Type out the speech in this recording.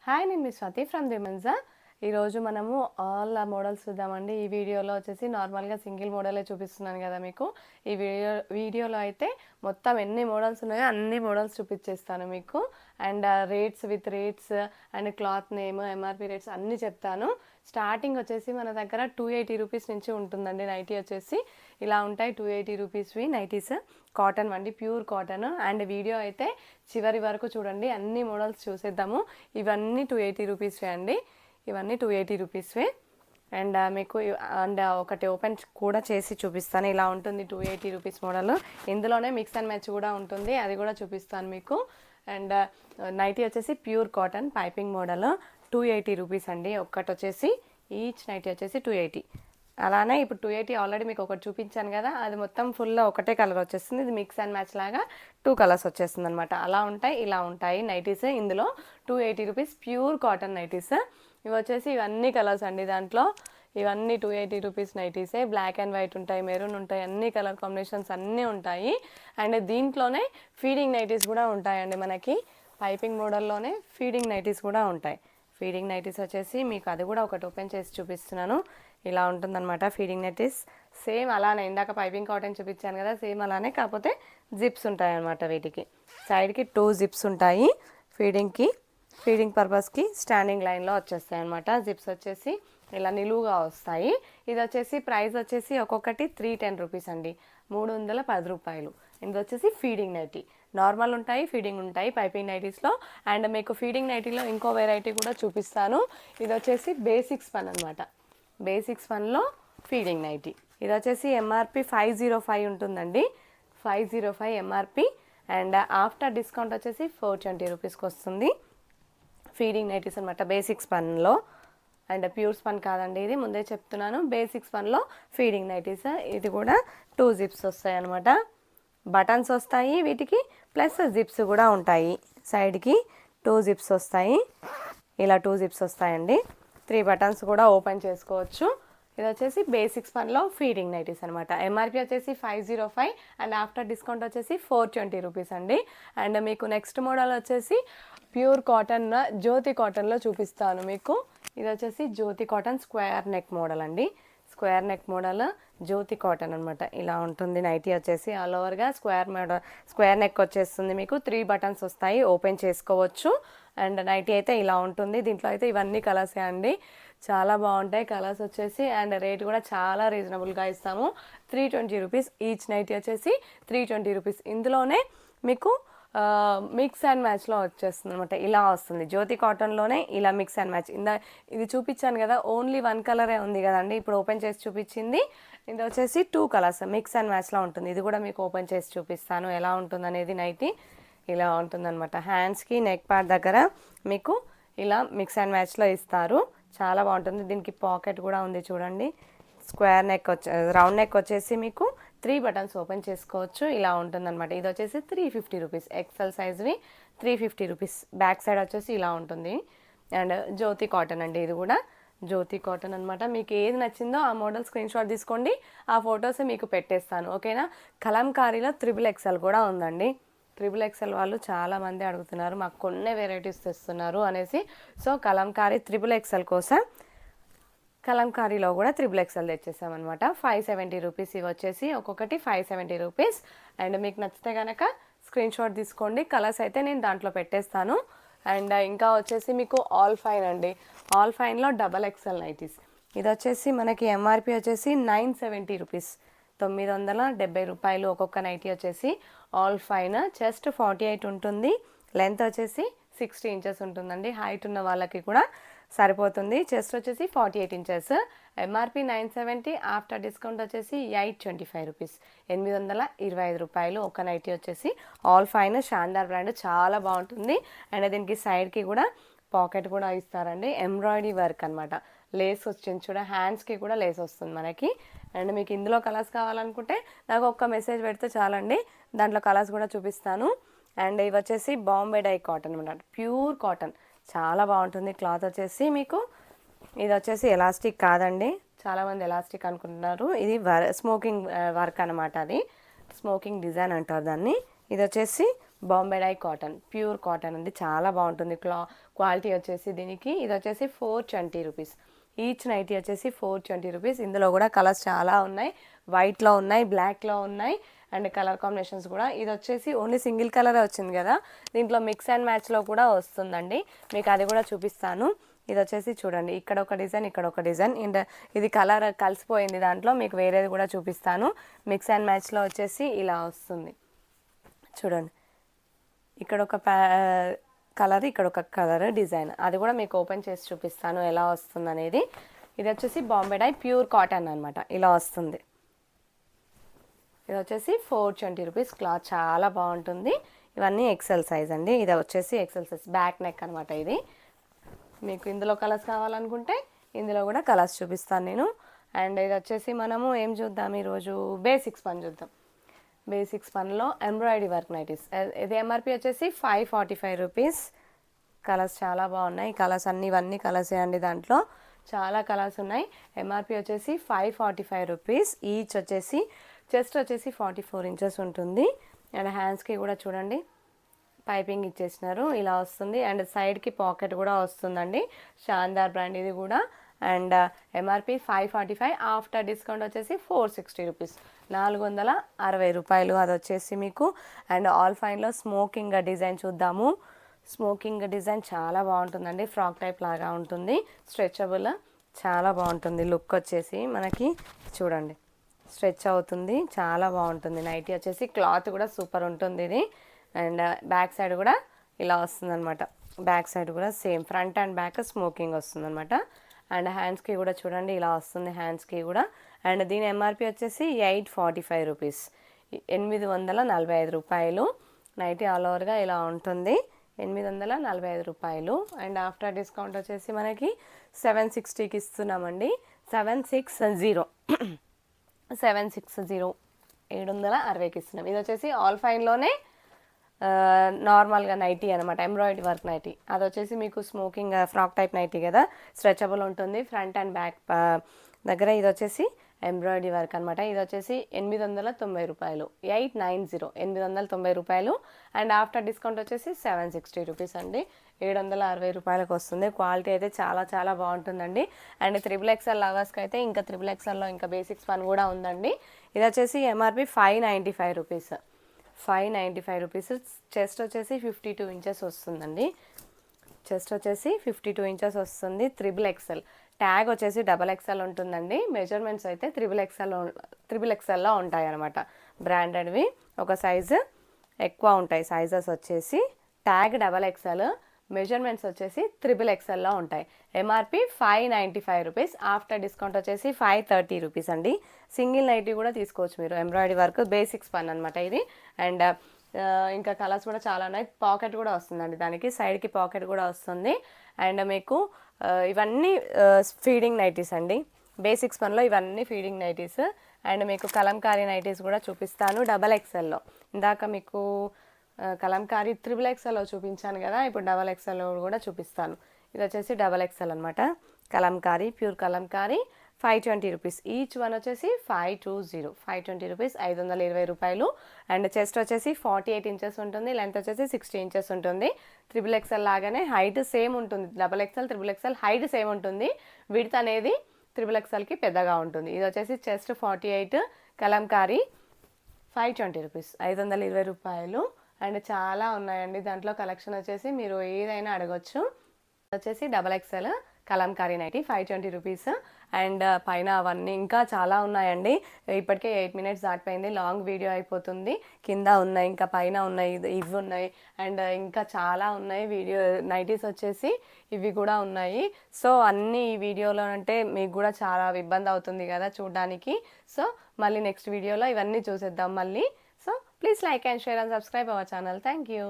Hi, నేను మీ Swathi from దిమన్జా. ఈరోజు మనము ఆల్ మోడల్స్ చూద్దామండి. ఈ వీడియోలో వచ్చేసి నార్మల్గా సింగిల్ మోడలే చూపిస్తున్నాను కదా మీకు. ఈ వీడియోలో అయితే మొత్తం ఎన్ని మోడల్స్ ఉన్నాయో అన్ని మోడల్స్ చూపించేస్తాను మీకు. And rates with rates and cloth name, MRP rates అన్నీ చెప్తాను. స్టార్టింగ్ వచ్చేసి మన దగ్గర 280 రూపీస్ నుంచి ఉంటుందండి. నైటీ వచ్చేసి ఇలా ఉంటాయి 280 రూపీస్వి నైటీస్. కాటన్ అండి, ప్యూర్ కాటన్. అండ్ వీడియో అయితే చివరి వరకు చూడండి, అన్ని మోడల్స్ చూసేద్దాము. ఇవన్నీ 280 రూపీస్వే అండి, ఇవన్నీ 280 రూపీస్వే. అండ్ మీకు అండ్ ఒకటి ఓపెన్ కూడా చేసి చూపిస్తాను. ఇలా ఉంటుంది 280 రూపీస్ మోడల్. ఇందులోనే మిక్స్ అండ్ మ్యాచ్ కూడా ఉంటుంది, అది కూడా చూపిస్తాను మీకు. అండ్ నైటీ వచ్చేసి pure cotton piping model 280 rupees అండి. ఒక్కటి వచ్చేసి ఈచ్ నైటీ వచ్చేసి 280. అలానే ఇప్పుడు 280 ఆల్రెడీ మీకు ఒకటి చూపించాను కదా, అది మొత్తం ఫుల్ ఒకటే కలర్ వచ్చేస్తుంది. ఇది మిక్స్ అండ్ మ్యాచ్ లాగా 2 కలర్స్ వచ్చేస్తుంది అనమాట. అలా ఉంటాయి, ఇలా ఉంటాయి నైటీస్. ఇందులో 280 రూపీస్ ప్యూర్ కాటన్ నైటీస్. ఇవి వచ్చేసి ఇవన్నీ కలర్స్ అండి. దాంట్లో ఇవన్నీ 280 రూపీస్ నైటీసే. బ్లాక్ అండ్ వైట్ ఉంటాయి, మెరూన్ ఉంటాయి, అన్ని కలర్ కాంబినేషన్స్ అన్నీ ఉంటాయి. అండ్ దీంట్లోనే ఫీడింగ్ నైటీస్ కూడా ఉంటాయండి మనకి. పైపింగ్ మోడల్లోనే ఫీడింగ్ నైటీస్ కూడా ఉంటాయి. ఫీడింగ్ నైటీస్ వచ్చేసి మీకు అది కూడా ఒకటి ఓపెన్ చేసి చూపిస్తున్నాను. ఇలా ఉంటుందన్నమాట ఫీడింగ్ నైటీస్. సేమ్ అలానే ఇందాక పైపింగ్ కాటన్ చూపించాను కదా, సేమ్ అలానే, కాకపోతే జిప్స్ ఉంటాయి అన్నమాట. వీటికి సైడ్కి 2 జిప్స్ ఉంటాయి. ఫీడింగ్ పర్పస్కి స్టాండింగ్ లైన్లో వచ్చేస్తాయి అనమాట. జిప్స్ వచ్చేసి ఇలా నిలువుగా వస్తాయి. ఇది వచ్చేసి ప్రైస్ వచ్చేసి ఒక్కొక్కటి 310 రూపీస్ అండి, 310 రూపాయలు. ఇది వచ్చేసి ఫీడింగ్ నైటీ. నార్మల్ ఉంటాయి, ఫీడింగ్ ఉంటాయి పైపింగ్ నైటీస్లో. అండ్ మీకు ఫీడింగ్ నైటీలో ఇంకో వెరైటీ కూడా చూపిస్తాను. ఇది వచ్చేసి బేసిక్స్ పన్ అనమాట. బేసిక్స్ వన్లో ఫీడింగ్ నైటీ. ఇది వచ్చేసి ఎంఆర్పి 505 ఉంటుందండి, 505 ఎంఆర్పి. అండ్ ఆఫ్టర్ డిస్కౌంట్ వచ్చేసి 420 రూపీస్కి వస్తుంది. ఫీడింగ్ నైటీస్ అనమాట బేసిక్స్ పన్లో. అండ్ ప్యూర్ స్పన్ కాదండి, ఇది ముందే చెప్తున్నాను. బేసిక్స్ పన్లో ఫీడింగ్ నైటీస్. ఇది కూడా 2 జిప్స్ వస్తాయి అనమాట. బటన్స్ వస్తాయి వీటికి, ప్లస్ జిప్స్ కూడా ఉంటాయి. సైడ్కి 2 జిప్స్ వస్తాయి, ఇలా 2 జిప్స్ వస్తాయండి. 3 బటన్స్ కూడా ఓపెన్ చేసుకోవచ్చు. ఇది వచ్చేసి బేసిక్స్ పన్లో ఫీడింగ్ నైటీస్ అనమాట. ఎంఆర్పి వచ్చేసి 505 అండ్ ఆఫ్టర్ డిస్కౌంట్ వచ్చేసి 420 రూపీస్ అండి. అండ్ మీకు నెక్స్ట్ మోడల్ వచ్చేసి ప్యూర్ కాటన్, జ్యోతి కాటన్లో చూపిస్తాను మీకు. ఇది వచ్చేసి జ్యోతి కాటన్ స్క్వేర్ నెక్ మోడల్ అండి. స్క్వేర్ నెక్ మోడల్ జ్యోతి కాటన్ అనమాట. ఇలా ఉంటుంది నైటీ వచ్చేసి. ఆల్ ఓవర్గా స్క్వేర్ నెక్ వచ్చేస్తుంది మీకు. 3 బటన్స్ వస్తాయి, ఓపెన్ చేసుకోవచ్చు. అండ్ నైటీ అయితే ఇలా ఉంటుంది. దీంట్లో అయితే ఇవన్నీ కలర్సే అండి, చాలా బాగుంటాయి కలర్స్ వచ్చేసి. అండ్ రేట్ కూడా చాలా రీజనబుల్గా ఇస్తాము. 320 రూపీస్ ఈచ్ నైటీ వచ్చేసి 320 రూపీస్. ఇందులోనే మీకు మిక్స్ అండ్ మ్యాచ్లో వచ్చేస్తుంది అనమాట. ఇలా వస్తుంది జ్యోతి కాటన్లోనే, ఇలా మిక్స్ అండ్ మ్యాచ్. ఇది చూపించాను కదా, ఓన్లీ 1 కలరే ఉంది కదండి, ఇప్పుడు ఓపెన్ చేసి చూపించింది. ఇది వచ్చేసి 2 కలర్స్ మిక్స్ అండ్ మ్యాచ్లో ఉంటుంది. ఇది కూడా మీకు ఓపెన్ చేసి చూపిస్తాను ఎలా ఉంటుంది అనేది. నైటీ ఇలా ఉంటుందన్నమాట. హ్యాండ్స్కి నెక్ పార్ట్ దగ్గర మీకు ఇలా మిక్స్ అండ్ మ్యాచ్లో ఇస్తారు, చాలా బాగుంటుంది. దీనికి పాకెట్ కూడా ఉంది చూడండి. స్క్వేర్ నెక్ రౌండ్ నెక్ వచ్చేసి మీకు 3 బటన్స్ ఓపెన్ చేసుకోవచ్చు. ఇలా ఉంటుందన్నమాట. ఇది వచ్చేసి 350 రూపీస్, ఎక్సెల్ సైజ్వి 350 రూపీస్. బ్యాక్ సైడ్ వచ్చేసి ఇలా ఉంటుంది. అండ్ జ్యోతి కాటన్ అండి, ఇది కూడా జ్యోతి కాటన్ అనమాట. మీకు ఏది నచ్చిందో ఆ మోడల్ స్క్రీన్ షాట్ తీసుకోండి, ఆ ఫొటోస్ మీకు పెట్టేస్తాను, ఓకేనా. కలంకారీలో XXL కూడా ఉందండి. XXL వాళ్ళు చాలామంది అడుగుతున్నారు, మాకు కొన్ని వెరైటీస్ తెస్తున్నారు అనేసి. సో కలంకారీ XXL కోసం కలంకారీలో కూడా XXL తెచ్చేసామన్నమాట. 570 రూపీస్. ఇవి వచ్చేసి ఒక్కొక్కటి 570 రూపీస్. అండ్ మీకు నచ్చితే కనుక స్క్రీన్ షాట్ తీసుకోండి, కలర్స్ అయితే నేను దాంట్లో పెట్టేస్తాను. అండ్ ఇంకా వచ్చేసి మీకు ఆల్ ఫైన్ అండి. ఆల్ ఫైన్లో XXL నైటీస్. ఇది వచ్చేసి మనకి ఎంఆర్పి వచ్చేసి 970 రూపీస్, 970 రూపాయలు ఒక్కొక్క నైటీ వచ్చేసి. All fine. చెస్ట్ 48 ఉంటుంది, లెంత్ వచ్చేసి 60 ఇంచెస్ ఉంటుందండి. హైట్ ఉన్న వాళ్ళకి కూడా సరిపోతుంది. చెస్ట్ వచ్చేసి 48 ఇంచెస్. ఎంఆర్పి 970, ఆఫ్టర్ డిస్కౌంట్ వచ్చేసి 825 రూపీస్, 825 రూపాయలు ఒక నైటీ వచ్చేసి. ఆల్ ఫైన్ షాందార్ బ్రాండ్, చాలా బాగుంటుంది. అండ్ దీనికి సైడ్కి కూడా పాకెట్ కూడా ఇస్తారండి. ఎంబ్రాయిడరీ వర్క్ అనమాట, లేస్ వచ్చింది చూడ, హ్యాండ్స్కి కూడా లేస్ వస్తుంది మనకి. అండ్ మీకు ఇందులో కలర్స్ కావాలనుకుంటే నాకు ఒక్క మెసేజ్ పెడితే చాలండి, దాంట్లో కలర్స్ కూడా చూపిస్తాను. అండ్ ఇవి వచ్చేసి బాంబే డై కాటన్ అనమాట, ప్యూర్ కాటన్, చాలా బాగుంటుంది క్లాత్ వచ్చేసి మీకు. ఇది వచ్చేసి ఎలాస్టిక్ కాదండి, చాలామంది ఎలాస్టిక్ అనుకుంటున్నారు. ఇది స్మోకింగ్ వర్క్ అనమాట, అది స్మోకింగ్ డిజైన్ అంటారు దాన్ని. ఇది వచ్చేసి Bombay dye cotton, pure cotton అండి, చాలా బాగుంటుంది క్వాలిటీ వచ్చేసి దీనికి. ఇది వచ్చేసి 420 రూపీస్. ఈచ్ నైటీ వచ్చేసి 420 రూపీస్. ఇందులో కూడా కలర్స్ చాలా ఉన్నాయి, వైట్లో ఉన్నాయి, బ్లాక్లో ఉన్నాయి, అండ్ కలర్ కాంబినేషన్స్ కూడా. ఇది వచ్చేసి ఓన్లీ సింగిల్ కలరే వచ్చింది కదా, దీంట్లో మిక్స్ అండ్ మ్యాచ్లో కూడా వస్తుందండి, మీకు అది కూడా చూపిస్తాను. ఇది వచ్చేసి చూడండి, ఇక్కడ ఒక డిజైన్, ఇక్కడ ఒక డిజైన్, అండ్ ఇది కలర్ కలిసిపోయింది దాంట్లో, మీకు వేరేది కూడా చూపిస్తాను. మిక్స్ అండ్ మ్యాచ్లో వచ్చేసి ఇలా వస్తుంది చూడండి, ఇక్కడ ఒక కలర్, ఇక్కడ ఒక కలర్ డిజైన్, అది కూడా మీకు ఓపెన్ చేసి చూపిస్తాను ఎలా వస్తుంది అనేది. ఇది వచ్చేసి బాంబే డై ప్యూర్ కాటన్ అనమాట, ఇలా వస్తుంది. ఇది వచ్చేసి 420 రూపీస్. క్లాత్ చాలా బాగుంటుంది. ఇవన్నీ ఎక్సెల్ సైజ్ అండి. ఇది వచ్చేసి ఎక్సెల్ సైజ్, బ్యాక్ నెక్ అనమాట. ఇది మీకు ఇందులో కలర్స్ కావాలనుకుంటే ఇందులో కూడా కలర్స్ చూపిస్తాను నేను. అండ్ ఇది వచ్చేసి మనము ఏం చూద్దాం ఈరోజు, బేసిక్స్ పని చూద్దాం. బేసిక్స్ పనిలో ఎంబ్రాయిడరీ వర్క్ నైటీస్. ఇది ఎంఆర్పి వచ్చేసి 545 రూపీస్. కలర్స్ చాలా బాగున్నాయి. కలర్స్ అన్నీ ఇవన్నీ కలర్స్ అండి, దాంట్లో చాలా కలర్స్ ఉన్నాయి. ఎంఆర్పి వచ్చేసి 545 రూపీస్. ఈచ్ వచ్చేసి చెస్ట్ వచ్చేసి 44 ఇంచెస్ ఉంటుంది. అండ్ హ్యాండ్స్కి కూడా చూడండి పైపింగ్ ఇచ్చేసినారు, ఇలా వస్తుంది. అండ్ సైడ్కి పాకెట్ కూడా వస్తుందండి, షాందార్ బ్రాండ్ ఇది కూడా. అండ్ ఎంఆర్పి 545, ఆఫ్టర్ డిస్కౌంట్ వచ్చేసి 460 రూపీస్, 460 రూపాయలు. అది వచ్చేసి మీకు. అండ్ ఆల్ ఫైన్లో స్మోకింగ్ డిజైన్ చూద్దాము. స్మోకింగ్ డిజైన్ చాలా బాగుంటుందండి, ఫ్రాక్ టైప్ లాగా ఉంటుంది, స్ట్రెచబుల్, చాలా బాగుంటుంది. లుక్ వచ్చేసి మనకి చూడండి స్ట్రెచ్ అవుతుంది, చాలా బాగుంటుంది. నైటీ వచ్చేసి క్లాత్ కూడా సూపర్ ఉంటుంది ఇది. అండ్ బ్యాక్ సైడ్ కూడా ఇలా వస్తుంది అనమాట, బ్యాక్ సైడ్ కూడా same, front and back smoking వస్తుంది అనమాట. అండ్ హ్యాండ్స్కి కూడా చూడండి ఇలా వస్తుంది, హ్యాండ్స్కి కూడా. అండ్ దీని ఎంఆర్పి వచ్చేసి 845 రూపీస్, 845 రూపాయలు. నైటీ ఆల్ ఓవర్గా ఇలా ఉంటుంది, 845 రూపాయలు. అండ్ ఆఫ్టర్ డిస్కౌంట్ వచ్చేసి మనకి 760కి ఇస్తున్నామండి, 760 760కి ఇస్తున్నాం. ఇది వచ్చేసి ఆల్ ఫైన్లోనే నార్మల్గా నైటీ అనమాట, ఎంబ్రాయిడరీ వర్క్ నైటీ. అది వచ్చేసి మీకు స్మోకింగ్ ఫ్రాక్ టైప్ నైటీ కదా, స్ట్రెచబుల్ ఉంటుంది ఫ్రంట్ అండ్ బ్యాక్ దగ్గర. ఇది వచ్చేసి ఎంబ్రాయిడరీ వర్క్ అనమాట. ఇది వచ్చేసి 890 రూపాయలు, 890 రూపాయలు. అండ్ ఆఫ్టర్ డిస్కౌంట్ వచ్చేసి 760 రూపీస్ అండి, 760 రూపాయలకు వస్తుంది. క్వాలిటీ అయితే చాలా చాలా బాగుంటుందండి. అండ్ XXL లవర్స్కి అయితే ఇంకా XXLలో ఇంకా బేసిక్స్ పని కూడా ఉందండి. ఇది వచ్చేసి ఎంఆర్పి 595 రూపీస్, 595 రూపీస్. చెస్ట్ వచ్చేసి 52 ఇంచెస్ వస్తుందండి, చెస్ట్ వచ్చేసి 52 ఇంచెస్ వస్తుంది. XXL ట్యాగ్ వచ్చేసి XXL ఉంటుందండి. మెజర్మెంట్స్ అయితే XXLలో ఉంటాయి అనమాట, బ్రాండెడ్వి. ఒక సైజు ఎక్కువ ఉంటాయి సైజెస్ వచ్చేసి. ట్యాగ్ XXL, మెజర్మెంట్స్ వచ్చేసి XXLలో ఉంటాయి. ఎంఆర్పి 595 రూపీస్, ఆఫ్టర్ డిస్కౌంట్ వచ్చేసి 530 రూపీస్ అండి. సింగిల్ నైటీ కూడా తీసుకోవచ్చు మీరు, ఎంబ్రాయిడరీ వర్క్ బేసిక్స్ పని అనమాట ఇది. అండ్ ఇంకా కలర్స్ కూడా చాలా ఉన్నాయి. పాకెట్ కూడా వస్తుందండి దానికి, సైడ్కి పాకెట్ కూడా వస్తుంది. అండ్ మీకు ఇవన్నీ ఫీడింగ్ నైటీస్ అండి, బేసిక్స్ పనిలో ఇవన్నీ ఫీడింగ్ నైటీస్. అండ్ మీకు కలంకారీ నైటీస్ కూడా చూపిస్తాను XXLలో. ఇందాక మీకు కలంకారీ XXLలో చూపించాను కదా, ఇప్పుడు XXLలో కూడా చూపిస్తాను. ఇది వచ్చేసి XXL అనమాట, Kalamkari, pure Kalamkari, 520 rupees. Each one వచ్చేసి 520 రూపీస్, 520 రూపాయలు. అండ్ చెస్ట్ వచ్చేసి 48 ఇంచెస్ ఉంటుంది, లెంత్ వచ్చేసి 60 ఇంచెస్ ఉంటుంది. XXL లాగానే హైట్ సేమ్ ఉంటుంది, XXL హైట్ సేమ్ ఉంటుంది, విడ్త్ అనేది XXLకి పెద్దగా ఉంటుంది. ఇది వచ్చేసి చెస్ట్ 48, కలంకారీ 520 రూపీస్, 520 రూపాయలు. అండ్ చాలా ఉన్నాయండి దాంట్లో కలెక్షన్ వచ్చేసి, మీరు ఏదైనా అడగొచ్చు. వచ్చేసి XXL kalamkari nighty 520 rupees. And పైన అవన్నీ ఇంకా చాలా ఉన్నాయండి. ఇప్పటికే 8 మినిట్స్ దాటిపోయింది, లాంగ్ వీడియో అయిపోతుంది. కింద ఉన్నాయి, ఇంకా పైన ఉన్నాయి, ఇవి ఉన్నాయి, అండ్ ఇంకా చాలా ఉన్నాయి. వీడియో నైటీస్ వచ్చేసి ఇవి కూడా ఉన్నాయి. సో అన్నీ ఈ వీడియోలో అంటే మీకు కూడా చాలా ఇబ్బంది అవుతుంది కదా చూడడానికి. సో మళ్ళీ నెక్స్ట్ వీడియోలో ఇవన్నీ చూసేద్దాం మళ్ళీ. So please like and share and subscribe our channel. Thank you.